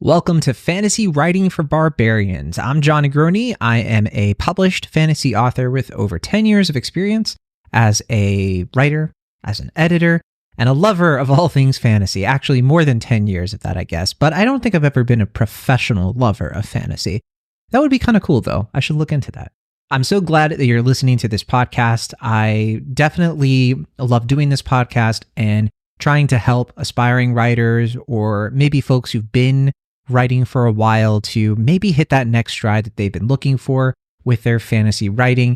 Welcome to Fantasy Writing for Barbarians. I'm John Negroni. I am a published fantasy author with over 10 years of experience as a writer, as an editor, and a lover of all things fantasy. Actually, more than 10 years of that, I guess. But I don't think I've ever been a professional lover of fantasy. That would be kind of cool, though. I should look into that. I'm so glad that you're listening to this podcast. I definitely love doing this podcast and trying to help aspiring writers or maybe folks who've been writing for a while to maybe hit that next stride that they've been looking for with their fantasy writing.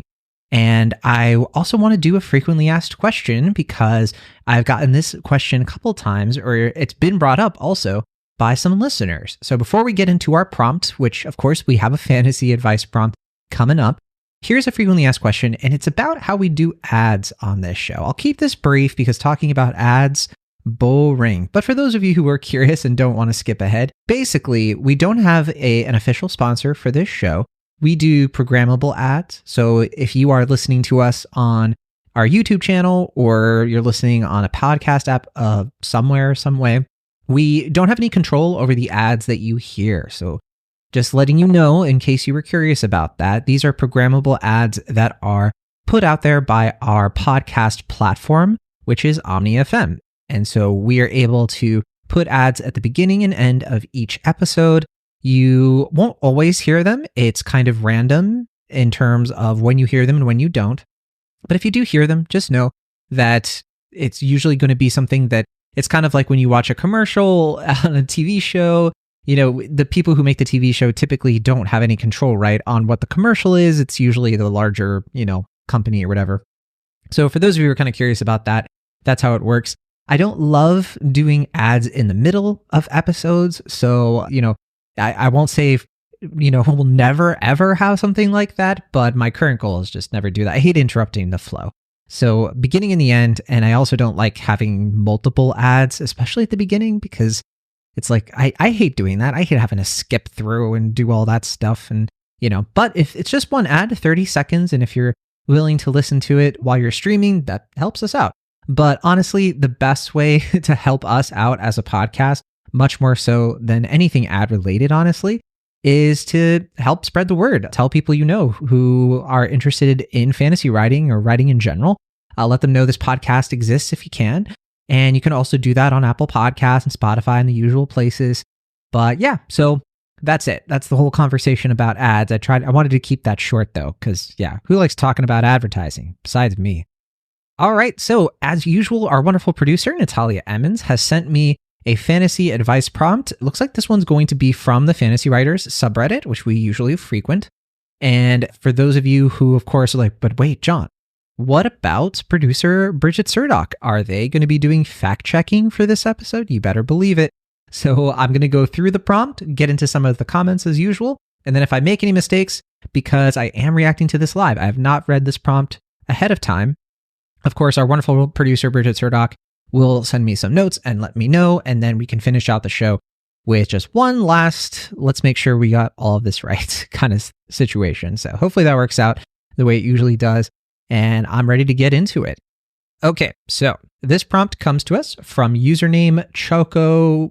And I also want to do a frequently asked question because I've gotten this question a couple times, or it's been brought up also by some listeners. So before we get into our prompt, which of course we have a fantasy advice prompt coming up, here's a frequently asked question, and it's about how we do ads on this show. I'll keep this brief because talking about ads, boring. But for those of you who are curious and don't want to skip ahead, basically, we don't have an official sponsor for this show. We do programmable ads. So if you are listening to us on our YouTube channel or you're listening on a podcast app somewhere, some way, we don't have any control over the ads that you hear. So just letting you know, in case you were curious about that, these are programmable ads that are put out there by our podcast platform, which is Omni FM. And so we are able to put ads at the beginning and end of each episode. You won't always hear them. It's kind of random in terms of when you hear them and when you don't. But if you do hear them, just know that it's usually going to be something that it's kind of like when you watch a commercial on a TV show. You know, the people who make the TV show typically don't have any control, right, on what the commercial is. It's usually the larger, company or whatever. So for those of you who are kind of curious about that, that's how it works. I don't love doing ads in the middle of episodes. So, I won't say, we'll never, ever have something like that. But my current goal is just never do that. I hate interrupting the flow. So beginning and the end. And I also don't like having multiple ads, especially at the beginning, because it's like, I hate doing that. I hate having to skip through and do all that stuff. And, but if it's just one ad, 30 seconds, and if you're willing to listen to it while you're streaming, that helps us out. But honestly, the best way to help us out as a podcast, much more so than anything ad related, honestly, is to help spread the word. Tell people you know who are interested in fantasy writing or writing in general. Let them know this podcast exists if you can. And you can also do that on Apple Podcasts and Spotify and the usual places. But yeah, so that's it. That's the whole conversation about ads. I wanted to keep that short though, because who likes talking about advertising besides me? All right, so as usual, our wonderful producer, Natalia Emmons, has sent me a fantasy advice prompt. It looks like this one's going to be from the Fantasy Writers subreddit, which we usually frequent. And for those of you who, of course, are like, but wait, John, what about producer Bridget Surdock? Are they going to be doing fact-checking for this episode? You better believe it. So I'm going to go through the prompt, get into some of the comments as usual, and then if I make any mistakes, because I am reacting to this live, I have not read this prompt ahead of time. Of course, our wonderful producer, Bridget Surdock, will send me some notes and let me know, and then we can finish out the show with just one last, let's make sure we got all of this right kind of situation. So hopefully that works out the way it usually does, and I'm ready to get into it. Okay, so this prompt comes to us from username Choco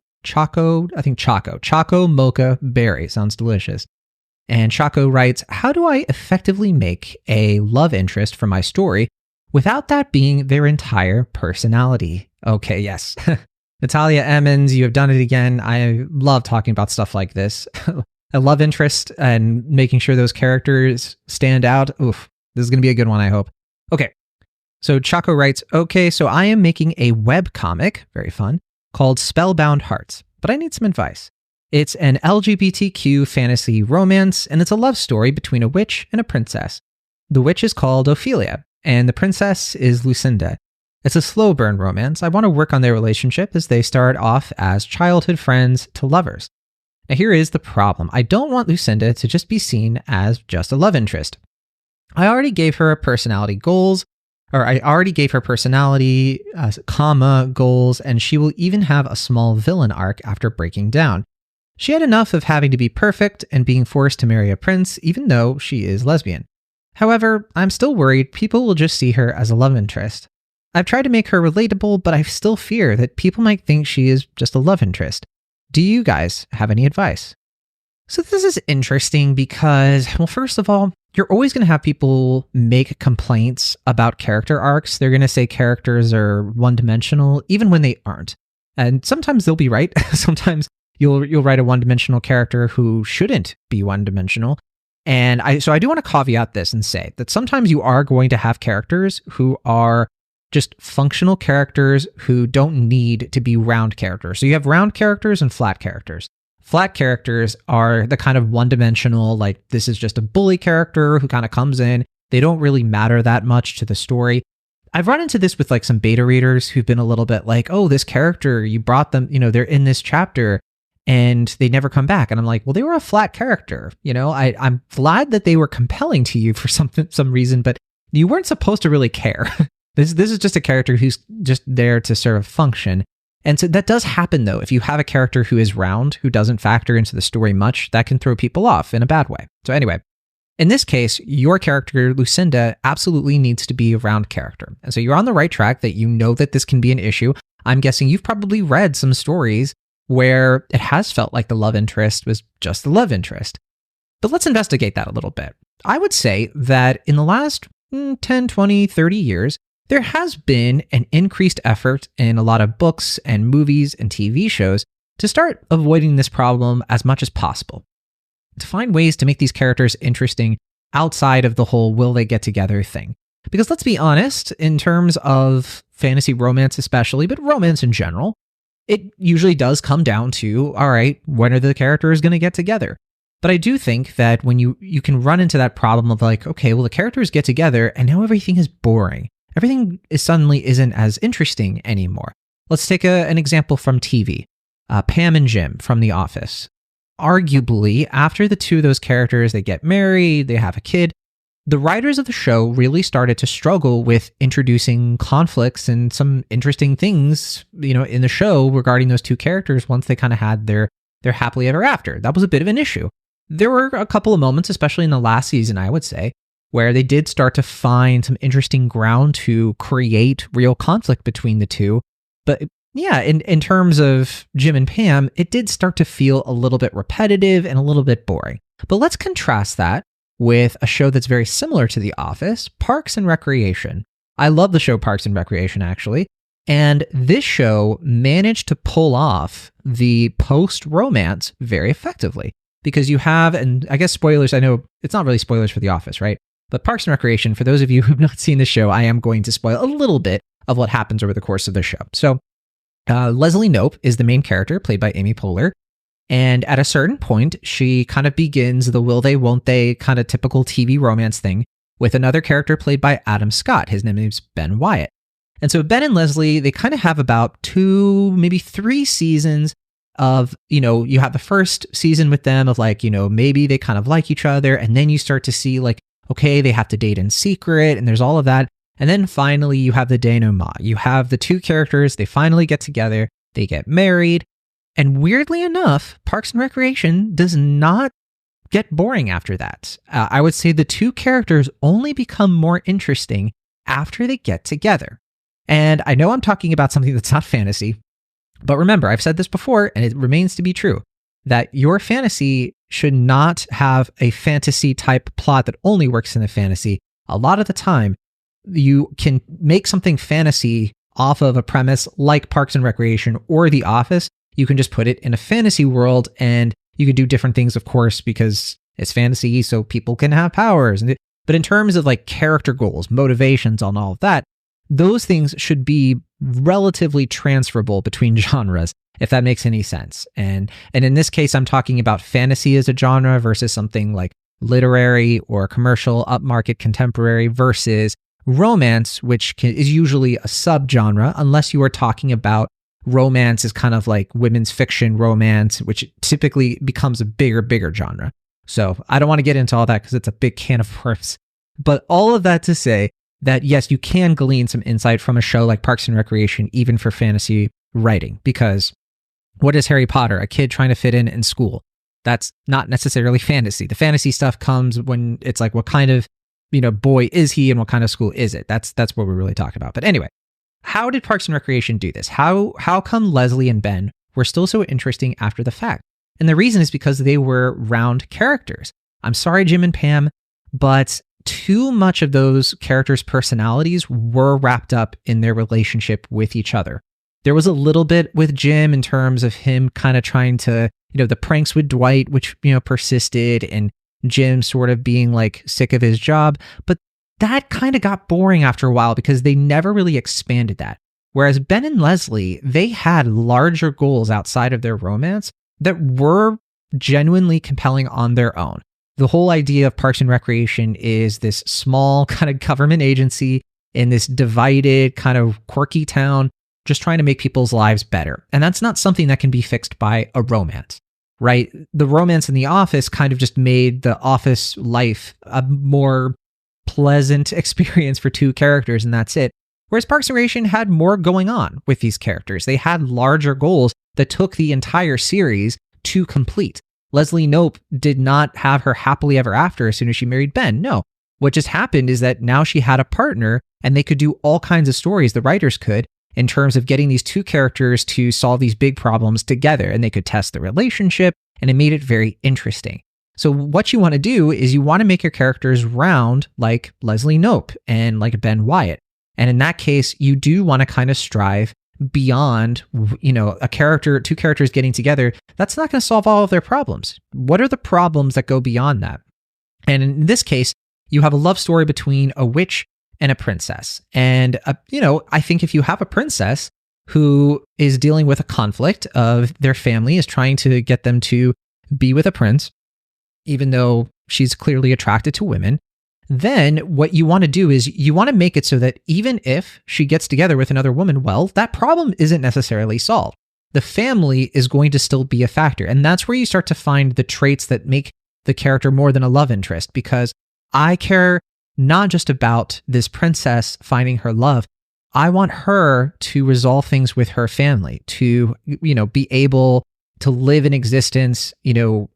Mocha Berry. Sounds delicious. And Choco writes, how do I effectively make a love interest for my story without that being their entire personality? Okay, yes. Natalia Emmons, you have done it again. I love talking about stuff like this. A love interest and making sure those characters stand out. Oof, this is going to be a good one, I hope. Okay, so Chaco writes, okay, so I am making a webcomic, very fun, called Spellbound Hearts, but I need some advice. It's an LGBTQ fantasy romance, and it's a love story between a witch and a princess. The witch is called Ophelia, and the princess is Lucinda. It's a slow burn romance. I want to work on their relationship as they start off as childhood friends to lovers. Now here is the problem. I don't want Lucinda to just be seen as just a love interest. I already gave her personality, goals, and she will even have a small villain arc after breaking down. She had enough of having to be perfect and being forced to marry a prince, even though she is lesbian. However, I'm still worried people will just see her as a love interest. I've tried to make her relatable, but I still fear that people might think she is just a love interest. Do you guys have any advice? So this is interesting because, well, first of all, you're always going to have people make complaints about character arcs. They're going to say characters are one-dimensional, even when they aren't. And sometimes they'll be right. Sometimes you'll write a one-dimensional character who shouldn't be one-dimensional. And I do want to caveat this and say that sometimes you are going to have characters who are just functional characters who don't need to be round characters. So you have round characters and flat characters. Flat characters are the kind of one-dimensional, like this is just a bully character who kind of comes in. They don't really matter that much to the story. I've run into this with like some beta readers who've been a little bit like, oh, this character, you brought them, they're in this chapter and they never come back. And I'm like, well, they were a flat character. I'm glad that they were compelling to you for some reason, but you weren't supposed to really care. This is just a character who's just there to serve a function. And so that does happen, though. If you have a character who is round, who doesn't factor into the story much, that can throw people off in a bad way. So anyway, in this case, your character, Lucinda, absolutely needs to be a round character. And so you're on the right track that you know that this can be an issue. I'm guessing you've probably read some stories where it has felt like the love interest was just the love interest. But let's investigate that a little bit. I would say that in the last 10, 20, 30 years, there has been an increased effort in a lot of books and movies and TV shows to start avoiding this problem as much as possible, to find ways to make these characters interesting outside of the whole will they get together thing. Because let's be honest, in terms of fantasy romance especially, but romance in general, it usually does come down to, all right, when are the characters going to get together? But I do think that when you can run into that problem of like, okay, well, the characters get together and now everything is boring. Everything suddenly isn't as interesting anymore. Let's take an example from TV. Pam and Jim from The Office. Arguably, after the two of those characters, they get married, they have a kid, the writers of the show really started to struggle with introducing conflicts and some interesting things, in the show regarding those two characters once they kind of had their happily ever after. That was a bit of an issue. There were a couple of moments, especially in the last season, I would say, where they did start to find some interesting ground to create real conflict between the two. But yeah, in terms of Jim and Pam, it did start to feel a little bit repetitive and a little bit boring. But let's contrast that with a show that's very similar to The Office, Parks and Recreation. I love the show Parks and Recreation, actually. And this show managed to pull off the post-romance very effectively. Because you have, and I guess spoilers, I know it's not really spoilers for The Office, right? But Parks and Recreation, for those of you who have not seen the show, I am going to spoil a little bit of what happens over the course of the show. So Leslie Knope is the main character, played by Amy Poehler. And at a certain point, she kind of begins the will they, won't they kind of typical TV romance thing with another character played by Adam Scott. His name is Ben Wyatt. And so Ben and Leslie, they kind of have about 2, maybe 3 seasons of, you have the first season with them of like, maybe they kind of like each other. And then you start to see like, okay, they have to date in secret and there's all of that. And then finally you have the denouement. You have the two characters, they finally get together, they get married. And weirdly enough, Parks and Recreation does not get boring after that. I would say the two characters only become more interesting after they get together. And I know I'm talking about something that's not fantasy, but remember, I've said this before and it remains to be true, that your fantasy should not have a fantasy type plot that only works in a fantasy. A lot of the time, you can make something fantasy off of a premise like Parks and Recreation or The Office. You can just put it in a fantasy world and you can do different things, of course, because it's fantasy, so people can have powers. But in terms of like character goals, motivations, and all of that, those things should be relatively transferable between genres, if that makes any sense. And in this case, I'm talking about fantasy as a genre versus something like literary or commercial, upmarket, contemporary versus romance, which is usually a subgenre, unless you are talking about romance is kind of like women's fiction romance, which typically becomes a bigger genre. So I don't want to get into all that because it's a big can of worms. But all of that to say that, yes, you can glean some insight from a show like Parks and Recreation, even for fantasy writing, because what is Harry Potter? A kid trying to fit in school. That's not necessarily fantasy. The fantasy stuff comes when it's like, what kind of, boy is he and what kind of school is it? That's what we're really talking about. But anyway, how did Parks and Recreation do this? How come Leslie and Ben were still so interesting after the fact. And the reason is because they were round characters. I'm sorry, Jim and Pam, but too much of those characters' personalities were wrapped up in their relationship with each other. There was a little bit with Jim in terms of him kind of trying to, the pranks with Dwight, which, persisted, and Jim sort of being like sick of his job. But that kind of got boring after a while because they never really expanded that. Whereas Ben and Leslie, they had larger goals outside of their romance that were genuinely compelling on their own. The whole idea of Parks and Recreation is this small kind of government agency in this divided kind of quirky town, just trying to make people's lives better. And that's not something that can be fixed by a romance, right? The romance in The Office kind of just made the office life a more pleasant experience for two characters, and that's it. Whereas Parks and Recreation had more going on with these characters. They had larger goals that took the entire series to complete. Leslie Knope did not have her happily ever after as soon as she married Ben. No. What just happened is that now she had a partner and they could do all kinds of stories, the writers could, in terms of getting these two characters to solve these big problems together, and they could test the relationship, and it made it very interesting. So what you want to do is you want to make your characters round like Leslie Knope and like Ben Wyatt. And in that case, you do want to kind of strive beyond, two characters getting together. That's not going to solve all of their problems. What are the problems that go beyond that? And in this case, you have a love story between a witch and a princess. And, I think if you have a princess who is dealing with a conflict of their family is trying to get them to be with a prince, even though she's clearly attracted to women, then what you want to do is you want to make it so that even if she gets together with another woman, well, that problem isn't necessarily solved. The family is going to still be a factor. And that's where you start to find the traits that make the character more than a love interest, because I care not just about this princess finding her love. I want her to resolve things with her family, to, be able to live in existence,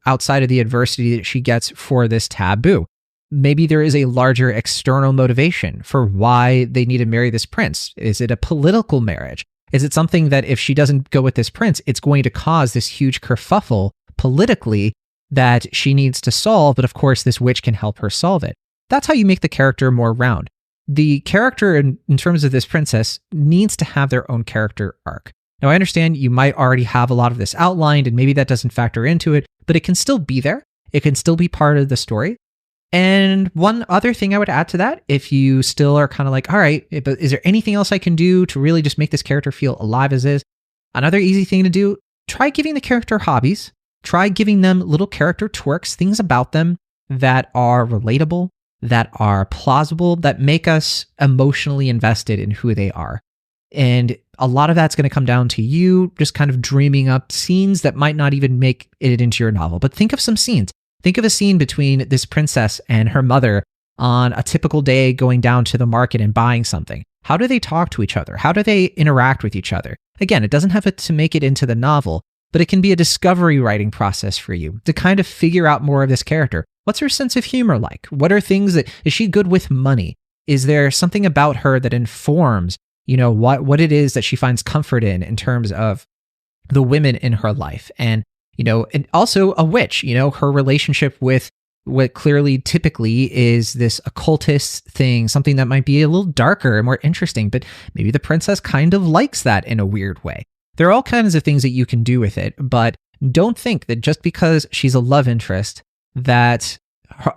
outside of the adversity that she gets for this taboo. Maybe there is a larger external motivation for why they need to marry this prince. Is it a political marriage? Is it something that if she doesn't go with this prince, it's going to cause this huge kerfuffle politically that she needs to solve, but of course this witch can help her solve it. That's how you make the character more round. The character in terms of this princess needs to have their own character arc. Now I understand you might already have a lot of this outlined and maybe that doesn't factor into it, but it can still be there. It can still be part of the story. And one other thing I would add to that, if you still are kind of like, all right, but is there anything else I can do to really just make this character feel alive as is? Another easy thing to do, try giving the character hobbies. Try giving them little character twerks, things about them that are relatable, that are plausible, that make us emotionally invested in who they are. And a lot of that's going to come down to you just kind of dreaming up scenes that might not even make it into your novel. But think of some scenes. Think of a scene between this princess and her mother on a typical day going down to the market and buying something. How do they talk to each other? How do they interact with each other? Again, it doesn't have to make it into the novel, but it can be a discovery writing process for you to kind of figure out more of this character. What's her sense of humor like? What are things is she good with money? Is there something about her that informs, what it is that she finds comfort in terms of the women in her life? And also a witch, her relationship with what clearly typically is this occultist thing, something that might be a little darker and more interesting, but maybe the princess kind of likes that in a weird way. There are all kinds of things that you can do with it, but don't think that just because she's a love interest that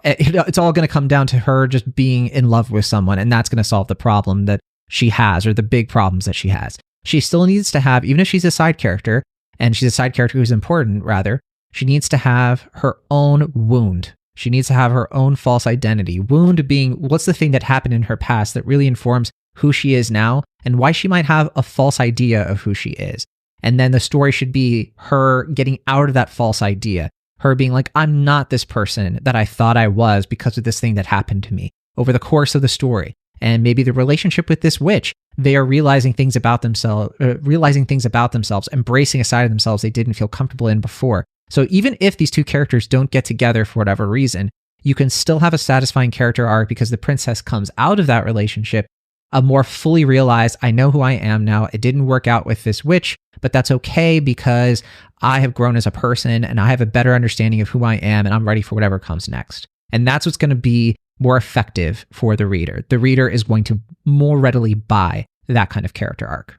it's all going to come down to her just being in love with someone and that's going to solve the problem that she has or the big problems that she has. She still needs to have, even if she's a side character, and she's a side character who's important, rather, she needs to have her own wound. She needs to have her own false identity. Wound being what's the thing that happened in her past that really informs who she is now and why she might have a false idea of who she is. And then the story should be her getting out of that false idea, her being like, I'm not this person that I thought I was because of this thing that happened to me over the course of the story. And maybe the relationship with this witch, they are realizing things about themselves, embracing a side of themselves they didn't feel comfortable in before. So even if these two characters don't get together for whatever reason, you can still have a satisfying character arc because the princess comes out of that relationship a more fully realized, I know who I am now. It didn't work out with this witch, but that's okay because I have grown as a person and I have a better understanding of who I am and I'm ready for whatever comes next. And that's what's going to be more effective for the reader. The reader is going to more readily buy that kind of character arc.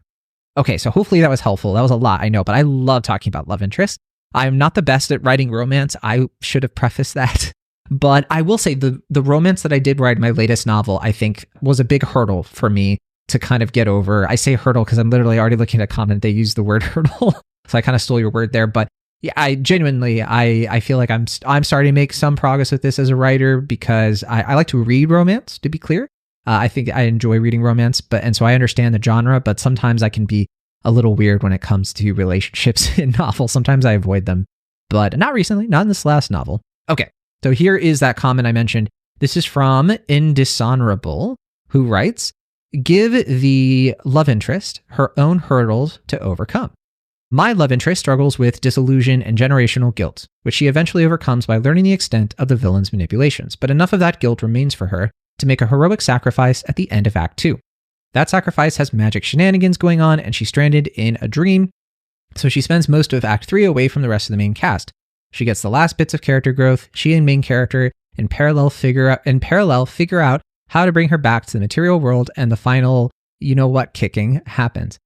Okay, so hopefully that was helpful. That was a lot, I know, but I love talking about love interest. I'm not the best at writing romance. I should have prefaced that. But I will say the romance that I did write in my latest novel, I think was a big hurdle for me to kind of get over. I say hurdle because I'm literally already looking at a comment. They use the word hurdle. So I kind of stole your word there. But yeah, I genuinely, I feel like I'm starting to make some progress with this as a writer because I like to read romance, to be clear. I think I enjoy reading romance, and so I understand the genre, but sometimes I can be a little weird when it comes to relationships in novels. Sometimes I avoid them, but not recently, not in this last novel. Okay. So here is that comment I mentioned. This is from Indishonorable, who writes, give the love interest her own hurdles to overcome. My love interest struggles with disillusion and generational guilt, which she eventually overcomes by learning the extent of the villain's manipulations. But enough of that guilt remains for her to make a heroic sacrifice at the end of Act 2. That sacrifice has magic shenanigans going on, and she's stranded in a dream, so she spends most of Act 3 away from the rest of the main cast. She gets the last bits of character growth. She and main character in parallel figure out how to bring her back to the material world, and the final, you know what, kicking happens.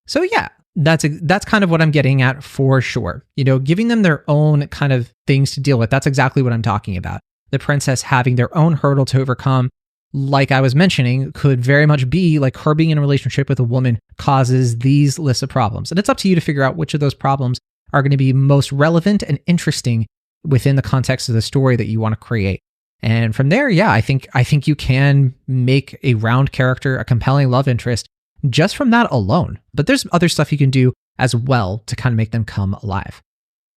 So yeah, that's kind of what I'm getting at for sure. You know, giving them their own kind of things to deal with. That's exactly what I'm talking about. The princess having their own hurdle to overcome, like I was mentioning, could very much be like her being in a relationship with a woman causes these lists of problems. And it's up to you to figure out which of those problems are going to be most relevant and interesting within the context of the story that you want to create. And from there, yeah, I think you can make a round character, a compelling love interest just from that alone. But there's other stuff you can do as well to kind of make them come alive.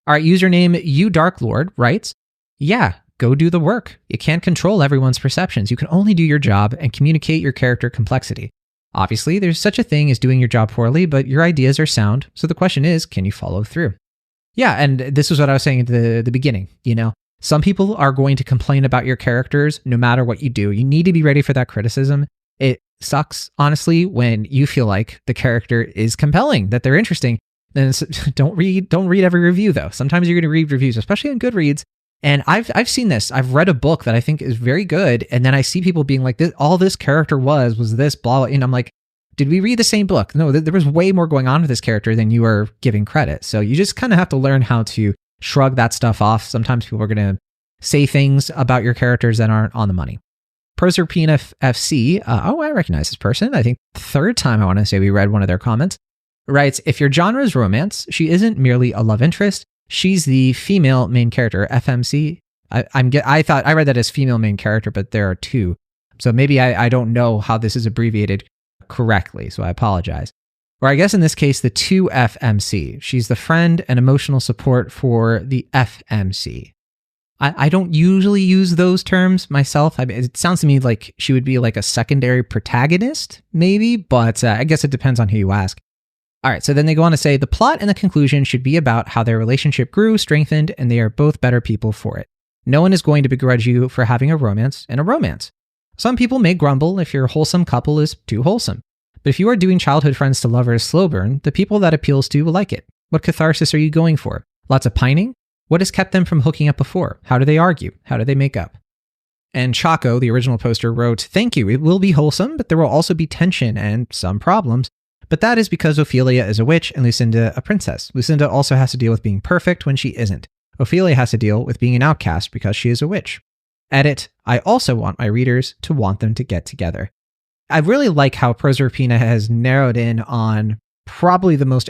All right, username You Dark Lord writes, yeah, go do the work. You can't control everyone's perceptions. You can only do your job and communicate your character complexity. Obviously, there's such a thing as doing your job poorly, but your ideas are sound. So the question is, can you follow through? Yeah, and this is what I was saying at the beginning. You know, some people are going to complain about your characters no matter what you do. You need to be ready for that criticism. It sucks, honestly, when you feel like the character is compelling, that they're interesting. Then don't read every review though. Sometimes you're going to read reviews, especially on Goodreads. And I've seen this. I've read a book that I think is very good, and then I see people being like, all this character was this blah, and I'm like, did we read the same book? No, there was way more going on with this character than you are giving credit. So you just kind of have to learn how to shrug that stuff off. Sometimes people are going to say things about your characters that aren't on the money. Proserpina FC, I recognize this person. I think third time I want to say we read one of their comments, writes, if your genre is romance, she isn't merely a love interest. She's the female main character, FMC. I thought I read that as female main character, but there are two. So maybe I don't know how this is abbreviated correctly, so I apologize. Or I guess in this case, the 2FMC. She's the friend and emotional support for the FMC. I don't usually use those terms myself. I mean, it sounds to me like she would be like a secondary protagonist, maybe, but I guess it depends on who you ask. All right, so then they go on to say, the plot and the conclusion should be about how their relationship grew, strengthened, and they are both better people for it. No one is going to begrudge you for having a romance in a romance. Some people may grumble if your wholesome couple is too wholesome. But if you are doing childhood friends to lovers slow burn, the people that appeals to will like it. What catharsis are you going for? Lots of pining? What has kept them from hooking up before? How do they argue? How do they make up? And Chaco, the original poster, wrote, thank you, it will be wholesome, but there will also be tension and some problems. But that is because Ophelia is a witch and Lucinda a princess. Lucinda also has to deal with being perfect when she isn't. Ophelia has to deal with being an outcast because she is a witch. Edit, I also want my readers to want them to get together. I really like how Proserpina has narrowed in on probably the most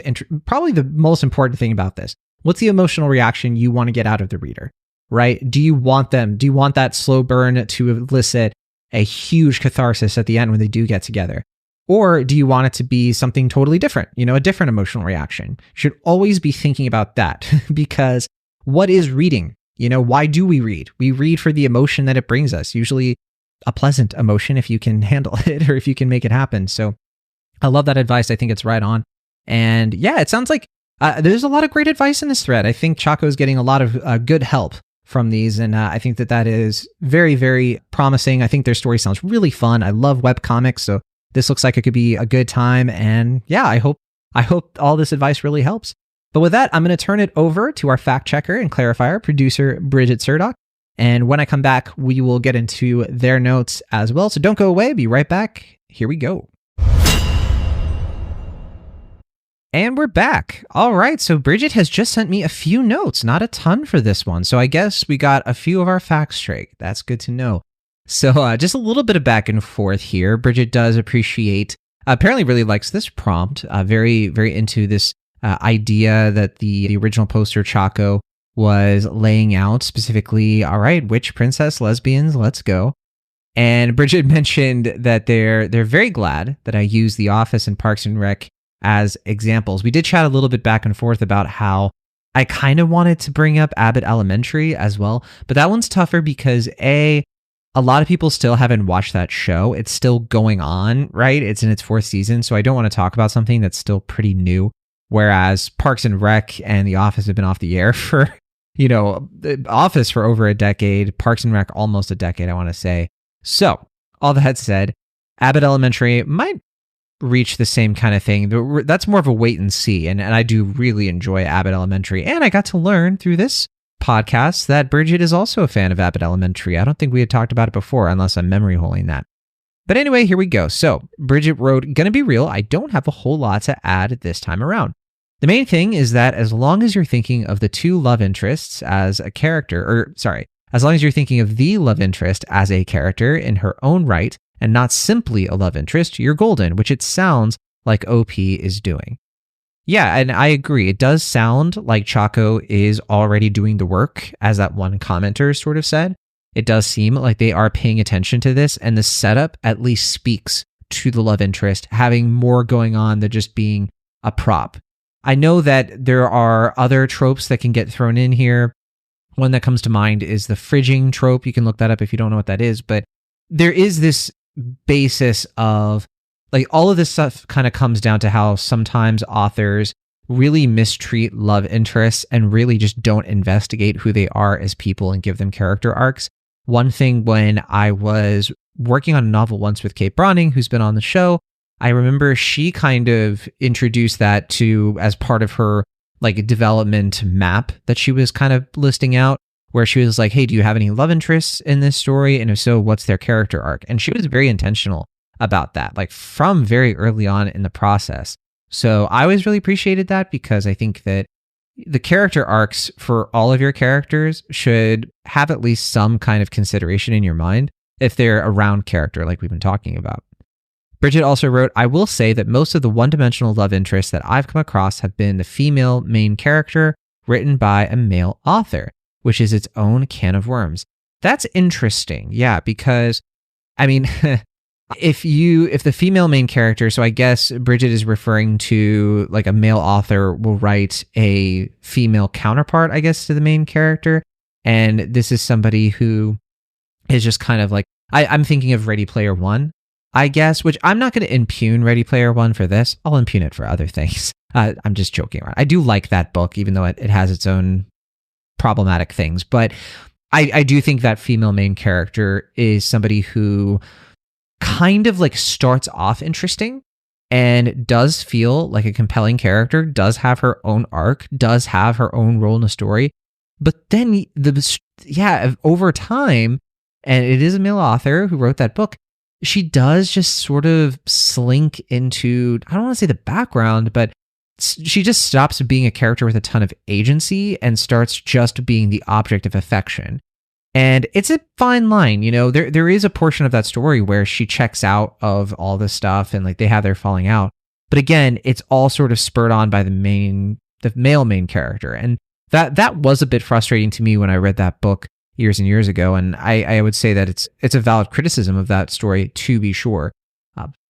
important thing about this. What's the emotional reaction you want to get out of the reader, right? Do you want that slow burn to elicit a huge catharsis at the end when they do get together? Or do you want it to be something totally different, a different emotional reaction? You should always be thinking about that because what is reading? Why do we read? We read for the emotion that it brings us, usually a pleasant emotion if you can handle it or if you can make it happen. So I love that advice. I think it's right on. And yeah, it sounds like there's a lot of great advice in this thread. I think Chaco is getting a lot of good help from these. And I think that is very, very promising. I think their story sounds really fun. I love webcomics. So this looks like it could be a good time. And yeah, I hope all this advice really helps. But with that, I'm going to turn it over to our fact checker and clarifier, producer Bridget Surdock. And when I come back, we will get into their notes as well. So don't go away. Be right back. Here we go. And we're back. All right. So Bridget has just sent me a few notes, not a ton for this one. So I guess we got a few of our facts straight. That's good to know. So just a little bit of back and forth here. Bridget does appreciate, apparently really likes this prompt, very, very into this idea that the original poster Chaco was laying out specifically, all right, witch princess lesbians, let's go. And Bridget mentioned that they're very glad that I use The Office and Parks and Rec as examples. We did chat a little bit back and forth about how I kind of wanted to bring up Abbott Elementary as well, but that one's tougher because a lot of people still haven't watched that show. It's still going on, right? It's in its 4th season, so I don't want to talk about something that's still pretty new. Whereas Parks and Rec and The Office have been off the air for, The Office for over a decade, Parks and Rec almost a decade, I want to say. So, all that said, Abbott Elementary might reach the same kind of thing. That's more of a wait and see, and I do really enjoy Abbott Elementary. And I got to learn through this podcast that Bridget is also a fan of Abbott Elementary. I don't think we had talked about it before, unless I'm memory holing that. But anyway, here we go. So, Bridget wrote, "Gonna be real, I don't have a whole lot to add this time around. The main thing is that as long as you're thinking of the two love interests as a character, as long as you're thinking of the love interest as a character in her own right and not simply a love interest, you're golden," which it sounds like OP is doing. Yeah, and I agree. It does sound like Chaco is already doing the work, as that one commenter sort of said. It does seem like they are paying attention to this, and the setup at least speaks to the love interest having more going on than just being a prop. I know that there are other tropes that can get thrown in here. One that comes to mind is the fridging trope. You can look that up if you don't know what that is, but there is this basis of, like, all of this stuff kind of comes down to how sometimes authors really mistreat love interests and really just don't investigate who they are as people and give them character arcs. One thing, when I was working on a novel once with Kate Bronning, who's been on the show, I remember she kind of introduced that to as part of her like development map that she was kind of listing out, where she was like, hey, do you have any love interests in this story? And if so, what's their character arc? And she was very intentional about that, like from very early on in the process. So I always really appreciated that, because I think that the character arcs for all of your characters should have at least some kind of consideration in your mind if they're a round character like we've been talking about. Bridget also wrote, "I will say that most of the one-dimensional love interests that I've come across have been the female main character written by a male author, which is its own can of worms." That's interesting. Yeah, because I mean, if the female main character, so I guess Bridget is referring to like a male author will write a female counterpart, I guess, to the main character. And this is somebody who is just kind of like, I'm thinking of Ready Player One, I guess, which I'm not going to impugn Ready Player One for this. I'll impugn it for other things. I'm just joking around. I do like that book, even though it has its own problematic things. But I do think that female main character is somebody who kind of like starts off interesting and does feel like a compelling character, does have her own arc, does have her own role in the story. But then over time, and it is a male author who wrote that book, she does just sort of slink into, I don't want to say the background, but she just stops being a character with a ton of agency and starts just being the object of affection. And it's a fine line, there is a portion of that story where she checks out of all this stuff and like they have their falling out. But again, it's all sort of spurred on by the male main character. And that was a bit frustrating to me when I read that book years and years ago. And I would say that it's a valid criticism of that story, to be sure.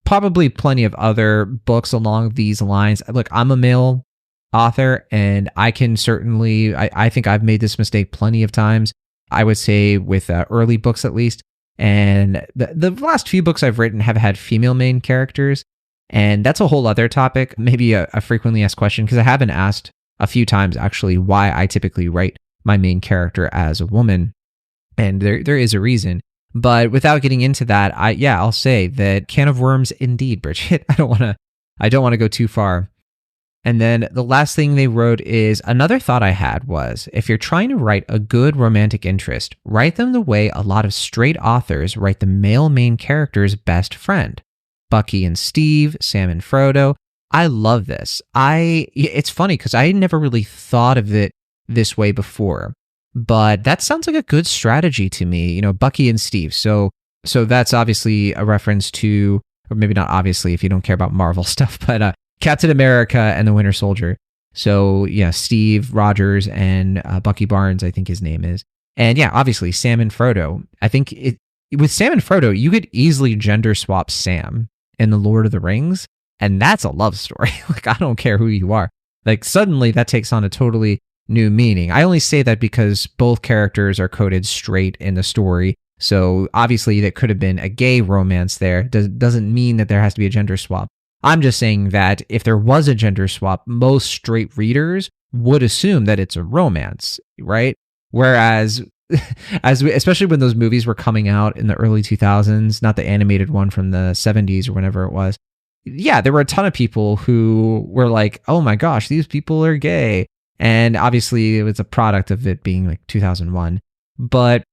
Probably plenty of other books along these lines. Look, I'm a male author, and I can certainly, I think I've made this mistake plenty of times. I would say with early books at least. And the last few books I've written have had female main characters. And that's a whole other topic, maybe a frequently asked question, because I have been asked a few times actually why I typically write my main character as a woman. And there is a reason. But without getting into that, I'll say that can of worms indeed, Bridget. I don't want to go too far. And then the last thing they wrote is another thought I had was if you're trying to write a good romantic interest, write them the way a lot of straight authors write the male main character's best friend. Bucky and Steve, Sam and Frodo. I love this. It's funny because I had never really thought of it this way before, but that sounds like a good strategy to me, Bucky and Steve. So that's obviously a reference to, or maybe not obviously if you don't care about Marvel stuff, but Captain America and the Winter Soldier. So yeah, Steve Rogers and Bucky Barnes, I think his name is. And yeah, obviously Sam and Frodo. I think with Sam and Frodo, you could easily gender swap Sam in The Lord of the Rings. And that's a love story. Like, I don't care who you are. Like, suddenly that takes on a totally new meaning. I only say that because both characters are coded straight in the story. So obviously that could have been a gay romance there. Doesn't mean that there has to be a gender swap. I'm just saying that if there was a gender swap, most straight readers would assume that it's a romance, right? Whereas, especially when those movies were coming out in the early 2000s, not the animated one from the 70s or whenever it was, yeah, there were a ton of people who were like, oh my gosh, these people are gay. And obviously it was a product of it being like 2001. But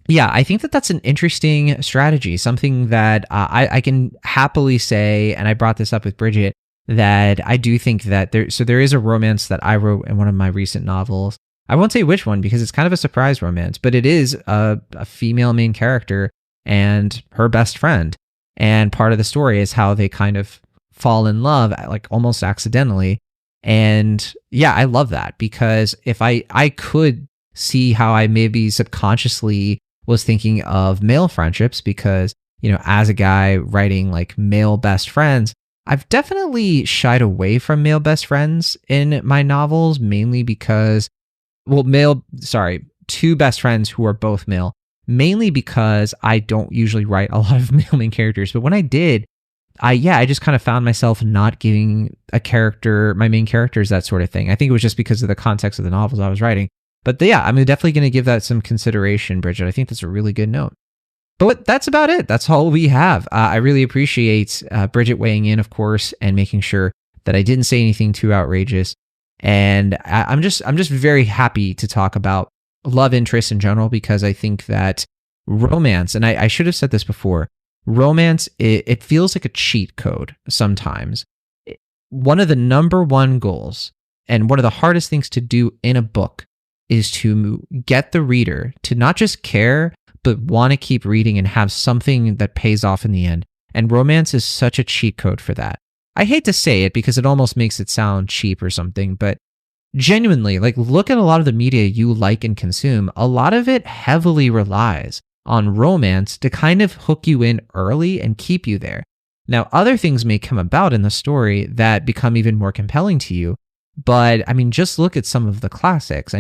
yeah, I think that that's an interesting strategy, something that I can happily say, and I brought this up with Bridget, that I do think that there is a romance that I wrote in one of my recent novels. I won't say which one because it's kind of a surprise romance, but it is a female main character and her best friend. And part of the story is how they kind of fall in love, like almost accidentally. And yeah, I love that because if I could see how I maybe subconsciously was thinking of male friendships because, as a guy writing like male best friends, I've definitely shied away from male best friends in my novels, mainly because, two best friends who are both male, mainly because I don't usually write a lot of male main characters. But when I did, I just kind of found myself not giving my main characters that sort of thing. I think it was just because of the context of the novels I was writing. But yeah, I'm definitely going to give that some consideration, Bridget. I think that's a really good note. But that's about it. That's all we have. I really appreciate Bridget weighing in, of course, and making sure that I didn't say anything too outrageous. And I'm just very happy to talk about love interests in general because I think that romance, and I should have said this before, romance, it feels like a cheat code sometimes. One of the number one goals and one of the hardest things to do in a book is to get the reader to not just care, but want to keep reading and have something that pays off in the end. And romance is such a cheat code for that. I hate to say it because it almost makes it sound cheap or something, but genuinely, like, look at a lot of the media you like and consume. A lot of it heavily relies on romance to kind of hook you in early and keep you there. Now, other things may come about in the story that become even more compelling to you, but just look at some of the classics.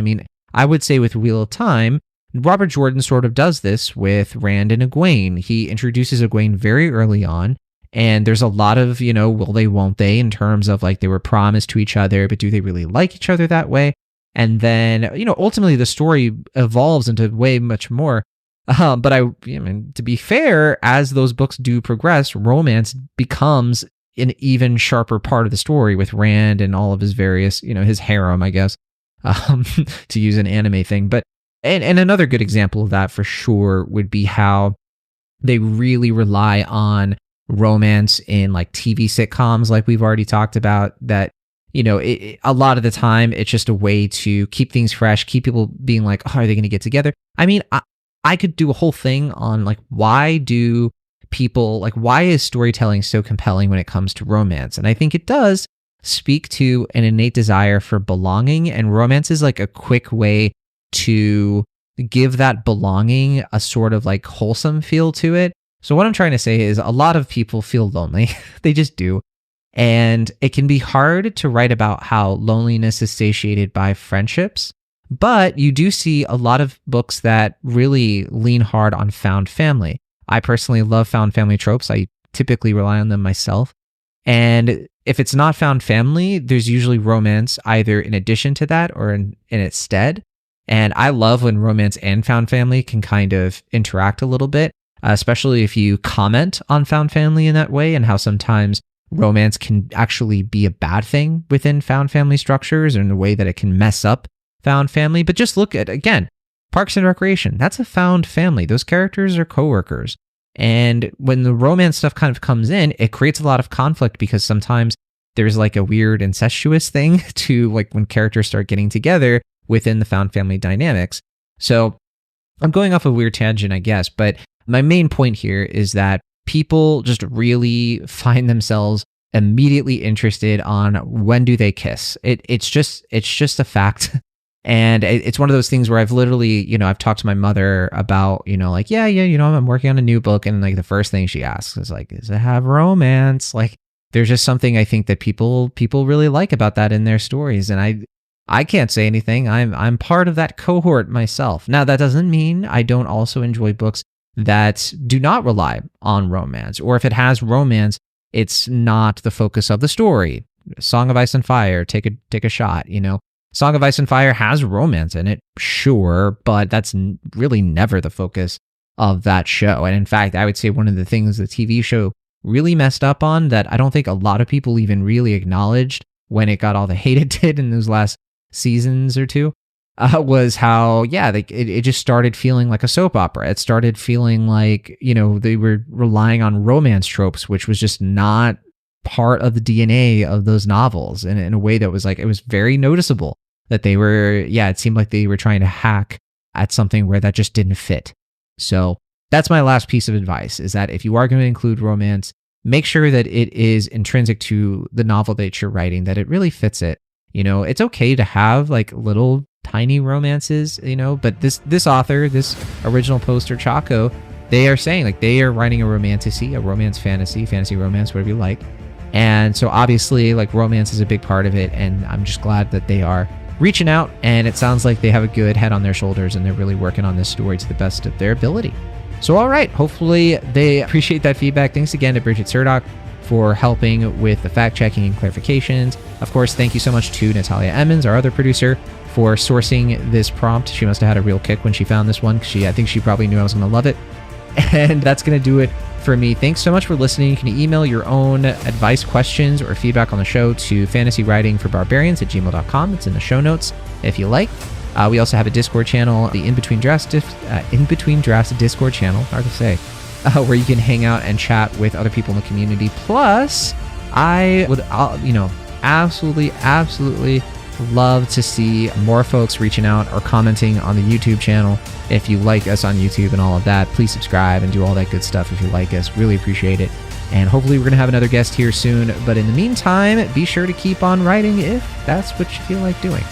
I would say with Wheel of Time, Robert Jordan sort of does this with Rand and Egwene. He introduces Egwene very early on, and there's a lot of, will they, won't they, in terms of like they were promised to each other, but do they really like each other that way? And then, ultimately the story evolves into way much more. But to be fair, as those books do progress, romance becomes an even sharper part of the story with Rand and all of his various, his harem, I guess. To use an anime thing. But and another good example of that for sure would be how they really rely on romance in like TV sitcoms, like we've already talked about, that a lot of the time it's just a way to keep things fresh, keep people being like, oh, are they going to get together? I could do a whole thing on like why is storytelling so compelling when it comes to romance? And I think it does speak to an innate desire for belonging, and romance is like a quick way to give that belonging a sort of like wholesome feel to it. So what I'm trying to say is a lot of people feel lonely. They just do. And it can be hard to write about how loneliness is satiated by friendships, but you do see a lot of books that really lean hard on found family. I personally love found family tropes. I typically rely on them myself. And if it's not found family, there's usually romance either in addition to that or in its stead. And I love when romance and found family can kind of interact a little bit. especially if you comment on found family in that way, and how sometimes romance can actually be a bad thing within found family structures, and the way that it can mess up found family. But just look at, again, Parks and Recreation. That's a found family. Those characters are coworkers. And when the romance stuff kind of comes in, it creates a lot of conflict, because sometimes there's like a weird incestuous thing to like when characters start getting together within the found family dynamics. So I'm going off a weird tangent, I guess, but my main point here is that people just really find themselves immediately interested on when do they kiss. It's just a fact. And it's one of those things where I've literally, I've talked to my mother about, like, yeah, I'm working on a new book. And like the first thing she asks is like, does it have romance? Like, there's just something I think that people really like about that in their stories. And I can't say anything. I'm part of that cohort myself. Now, that doesn't mean I don't also enjoy books that do not rely on romance, or if it has romance, it's not the focus of the story. Song of Ice and Fire, take a shot, Song of Ice and Fire has romance in it, sure, but that's really never the focus of that show. And in fact, I would say one of the things the TV show really messed up on that I don't think a lot of people even really acknowledged when it got all the hate it did in those last seasons or two, was how, it just started feeling like a soap opera. It started feeling like, they were relying on romance tropes, which was just not part of the DNA of those novels, and in a way that was like, it was very noticeable that they were, it seemed like they were trying to hack at something where that just didn't fit. So that's my last piece of advice, is that if you are going to include romance, make sure that it is intrinsic to the novel that you're writing, that it really fits it. It's okay to have like little tiny romances, but this author, this original poster, Chaco, they are saying like they are writing a romance fantasy romance, whatever you like. And so obviously like romance is a big part of it. And I'm just glad that they are reaching out, and it sounds like they have a good head on their shoulders and they're really working on this story to the best of their ability. So, all right, hopefully they appreciate that feedback. Thanks again to Bridget Surdock for helping with the fact checking and clarifications. Of course, thank you so much to Natalia Emmons, our other producer, for sourcing this prompt. She must have had a real kick when she found this one, because I think she probably knew I was going to love it. And that's going to do it for me. Thanks so much for listening. You can email your own advice, questions, or feedback on the show to fantasywritingforbarbarians@gmail.com. It's in the show notes if you like. We also have a Discord channel, the In Between Drafts Discord channel, hard to say, where you can hang out and chat with other people in the community. Plus, I would, absolutely love to see more folks reaching out or commenting on the YouTube channel. If you like us on YouTube and all of that, please subscribe and do all that good stuff if you like us. Really appreciate it. And hopefully we're going to have another guest here soon. But in the meantime, be sure to keep on writing if that's what you feel like doing.